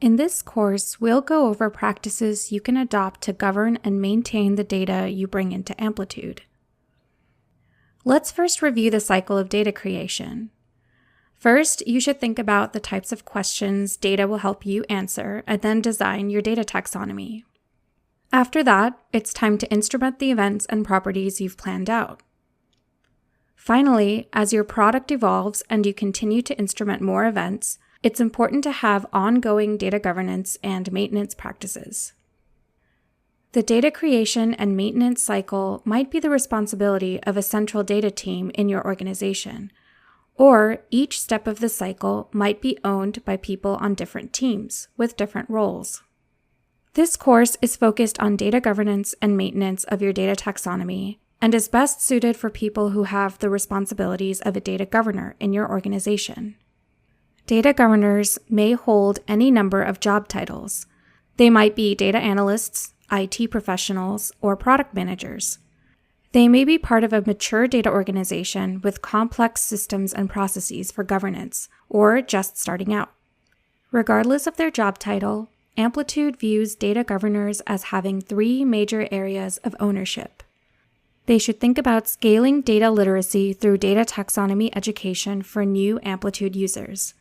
In this course, we'll go over practices you can adopt to govern and maintain the data you bring into Amplitude. Let's first review the cycle of data creation. First, you should think about the types of questions data will help you answer, and then design your data taxonomy. After that, it's time to instrument the events and properties you've planned out. Finally, as your product evolves and you continue to instrument more events, it's important to have ongoing data governance and maintenance practices. The data creation and maintenance cycle might be the responsibility of a central data team in your organization, or each step of the cycle might be owned by people on different teams with different roles. This course is focused on data governance and maintenance of your data taxonomy and is best suited for people who have the responsibilities of a data governor in your organization. Data governors may hold any number of job titles. They might be data analysts, IT professionals, or product managers. They may be part of a mature data organization with complex systems and processes for governance, or just starting out. Regardless of their job title, Amplitude views data governors as having 3 major areas of ownership. They should think about scaling data literacy through data taxonomy education for new Amplitude users.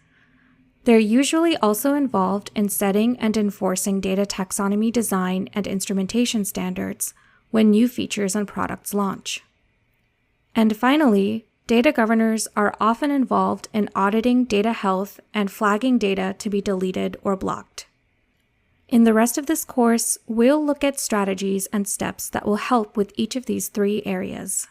They're usually also involved in setting and enforcing data taxonomy design and instrumentation standards when new features and products launch. And finally, data governors are often involved in auditing data health and flagging data to be deleted or blocked. In the rest of this course, we'll look at strategies and steps that will help with each of these 3 areas.